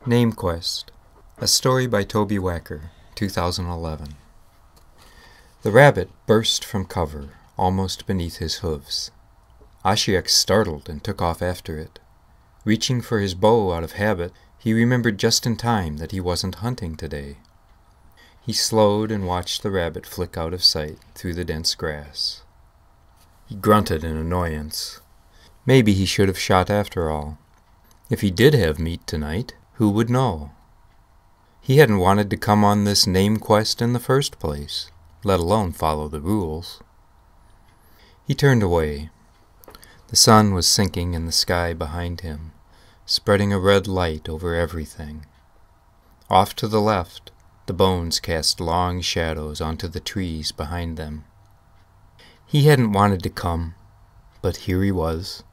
Namequest, a story by Toby Wacker, 2011. The rabbit burst from cover, almost beneath his hooves. Ashiek startled and took off after it. Reaching for his bow out of habit, he remembered just in time that he wasn't hunting today. He slowed and watched the rabbit flick out of sight through the dense grass. He grunted in annoyance. Maybe he should have shot after all. If he did have meat tonight, who would know? He hadn't wanted to come on this name quest in the first place, let alone follow the rules. He turned away. The sun was sinking in the sky behind him, spreading a red light over everything. Off to the left, the bones cast long shadows onto the trees behind them. He hadn't wanted to come, but here he was,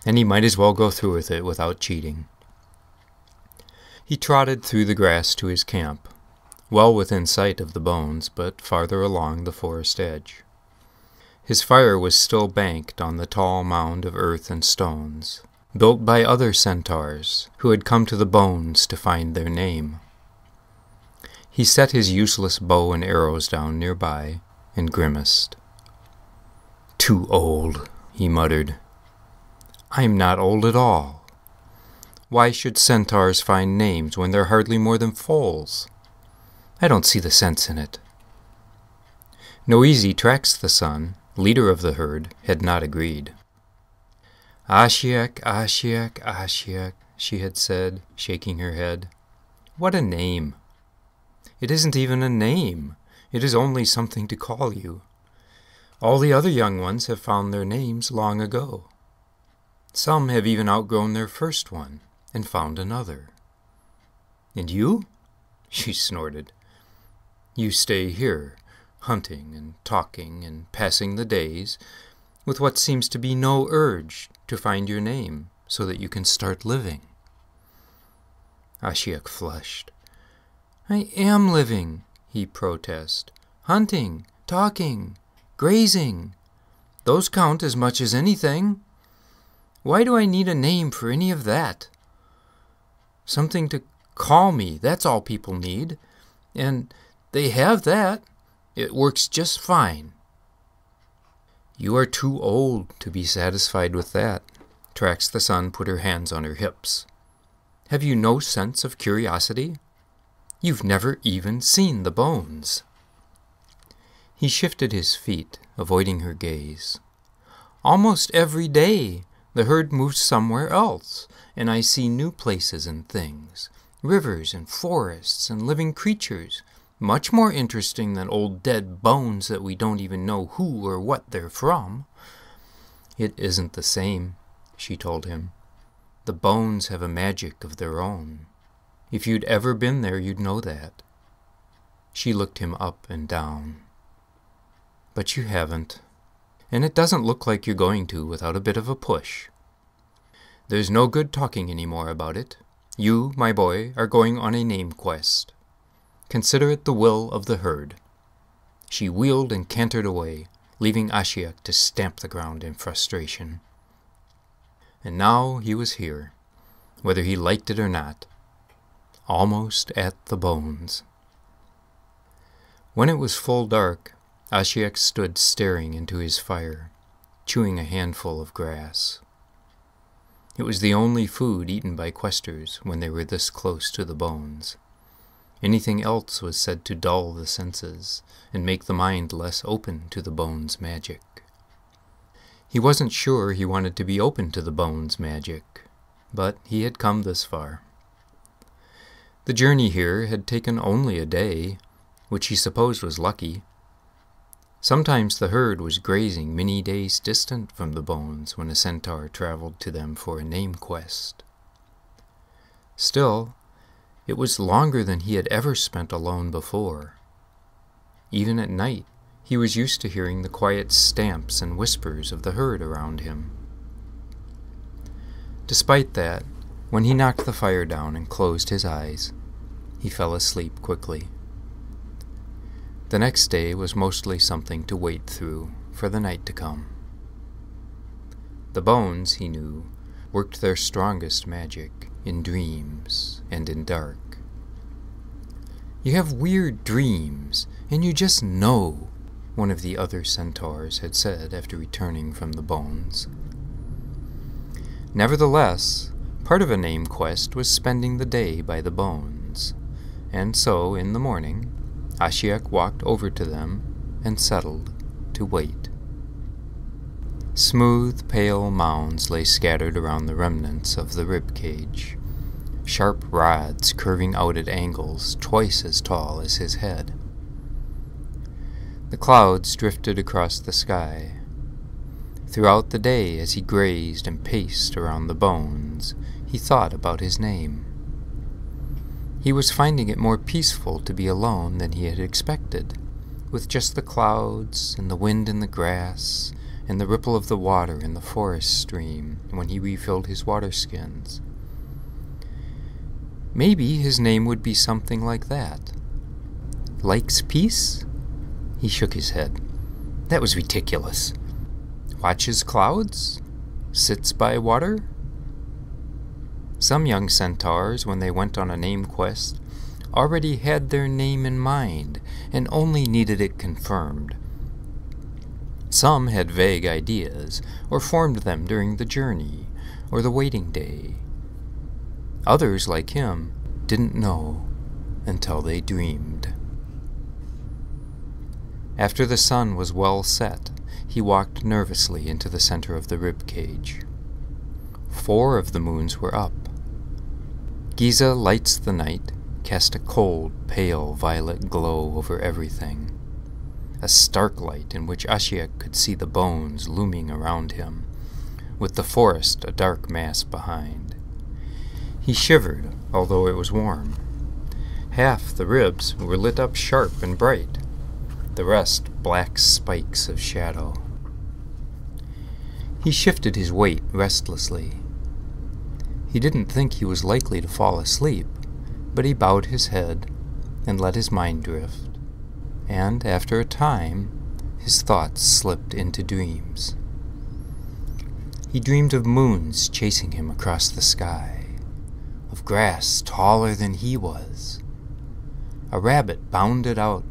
and he might as well go through with it without cheating. He trotted through the grass to his camp, well within sight of the bones, but farther along the forest edge. His fire was still banked on the tall mound of earth and stones, built by other centaurs who had come to the bones to find their name. He set his useless bow and arrows down nearby and grimaced. "Too old," he muttered. "I'm not old at all. Why should centaurs find names when they're hardly more than foals? I don't see the sense in it." Noeasy Tracks the Sun, leader of the herd, had not agreed. "Ashiek, Ashiek, Ashiek," she had said, shaking her head. "What a name! It isn't even a name. It is only something to call you. All the other young ones have found their names long ago. Some have even outgrown their first one and found another. And you?" she snorted. "You stay here, hunting and talking and passing the days, with what seems to be no urge to find your name so that you can start living." Ashiek flushed. "I am living," he protested. "Hunting, talking, grazing. Those count as much as anything. Why do I need a name for any of that? Something to call me, that's all people need. And they have that. It works just fine." "You are too old to be satisfied with that." Tracks the Sun put her hands on her hips. "Have you no sense of curiosity? You've never even seen the bones." He shifted his feet, avoiding her gaze. "Almost every day the herd moves somewhere else, and I see new places and things, rivers and forests and living creatures, much more interesting than old dead bones that we don't even know who or what they're from." "It isn't the same," she told him. "The bones have a magic of their own. If you'd ever been there, you'd know that." She looked him up and down. "But you haven't, and it doesn't look like you're going to without a bit of a push. There's no good talking any more about it. You, my boy, are going on a name quest. Consider it the will of the herd." She wheeled and cantered away, leaving Ashiek to stamp the ground in frustration. And now he was here, whether he liked it or not, almost at the bones. When it was full dark, Ashiek stood staring into his fire, chewing a handful of grass. It was the only food eaten by questers when they were this close to the bones. Anything else was said to dull the senses and make the mind less open to the bones' magic. He wasn't sure he wanted to be open to the bones' magic, but he had come this far. The journey here had taken only a day, which he supposed was lucky. Sometimes the herd was grazing many days distant from the bones when a centaur traveled to them for a name quest. Still, it was longer than he had ever spent alone before. Even at night, he was used to hearing the quiet stamps and whispers of the herd around him. Despite that, when he knocked the fire down and closed his eyes, he fell asleep quickly. The next day was mostly something to wait through for the night to come. The bones, he knew, worked their strongest magic in dreams and in dark. "You have weird dreams, and you just know," one of the other centaurs had said after returning from the bones. Nevertheless, part of a Namequest was spending the day by the bones, and so in the morning Ashiok walked over to them and settled to wait. Smooth, pale mounds lay scattered around the remnants of the rib cage, sharp rods curving out at angles twice as tall as his head. The clouds drifted across the sky. Throughout the day, as he grazed and paced around the bones, he thought about his name. He was finding it more peaceful to be alone than he had expected, with just the clouds and the wind in the grass and the ripple of the water in the forest stream when he refilled his water skins. Maybe his name would be something like that. Likes peace? He shook his head. That was ridiculous. Watches clouds? Sits by water? Some young centaurs, when they went on a Namequest, already had their name in mind and only needed it confirmed. Some had vague ideas, or formed them during the journey, or the waiting day. Others, like him, didn't know until they dreamed. After the sun was well set, he walked nervously into the center of the rib cage. 4 of the moons were up. Giza lights the night cast a cold, pale violet glow over everything, a stark light in which Ashiok could see the bones looming around him, with the forest a dark mass behind. He shivered, although it was warm. Half the ribs were lit up sharp and bright, the rest black spikes of shadow. He shifted his weight restlessly. He didn't think he was likely to fall asleep, but he bowed his head and let his mind drift, and after a time his thoughts slipped into dreams. He dreamed of moons chasing him across the sky, of grass taller than he was. A rabbit bounded out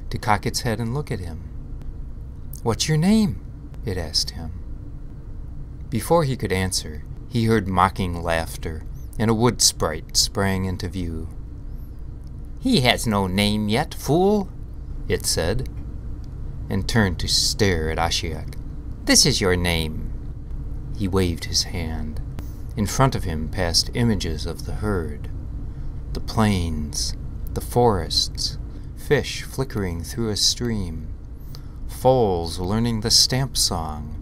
to cock its head and look at him. "What's your name?" it asked him. Before he could answer, he heard mocking laughter, and a wood sprite sprang into view. "He has no name yet, fool," it said, and turned to stare at Ashiok. "This is your name." He waved his hand. In front of him passed images of the herd, the plains, the forests, fish flickering through a stream, foals learning the stamp song.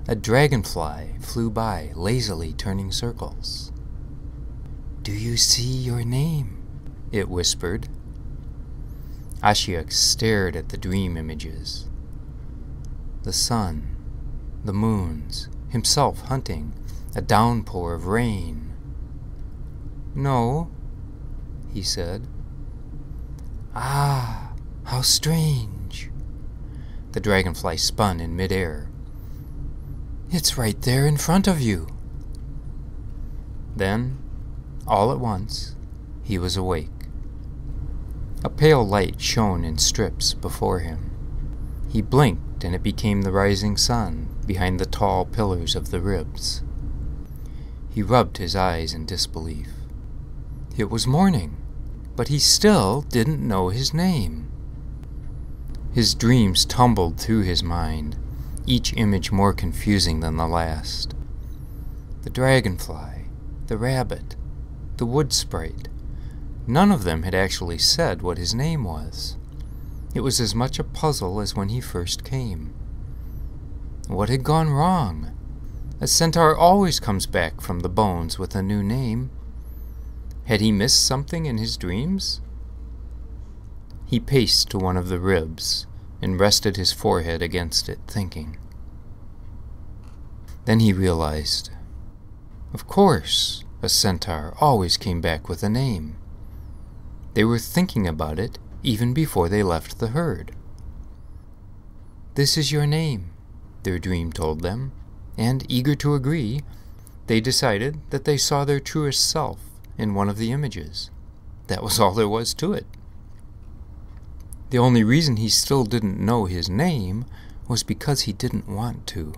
A dragonfly flew by, lazily turning circles. "Do you see your name?" it whispered. Ashiok stared at the dream images. The sun, the moons, himself hunting, a downpour of rain. "No," he said. "Ah, how strange." The dragonfly spun in midair. "It's right there in front of you." Then, all at once, he was awake. A pale light shone in strips before him. He blinked, and it became the rising sun behind the tall pillars of the ribs. He rubbed his eyes in disbelief. It was morning, but he still didn't know his name. His dreams tumbled through his mind, each image more confusing than the last. The dragonfly, the rabbit, the wood sprite. None of them had actually said what his name was. It was as much a puzzle as when he first came. What had gone wrong? A centaur always comes back from the bones with a new name. Had he missed something in his dreams? He paced to one of the ribs and rested his forehead against it, thinking. Then he realized, of course, a centaur always came back with a name. They were thinking about it even before they left the herd. "This is your name," their dream told them, and, eager to agree, They decided that they saw their truest self in one of the images. That was all there was to it. The only reason he still didn't know his name was because he didn't want to.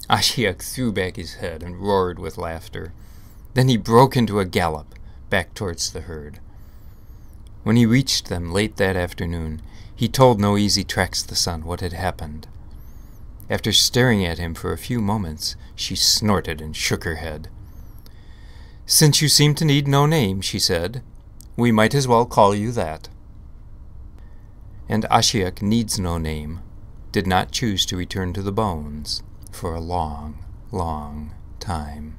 Ashiok threw back his head and roared with laughter. Then he broke into a gallop back towards the herd. When he reached them late that afternoon, he told No Easy Tracks the Sun what had happened. After staring at him for a few moments, she snorted and shook her head. "Since you seem to need no name," she said, "we might as well call you that." And Ashiok Needs No Name did not choose to return to the bones for a long, long time.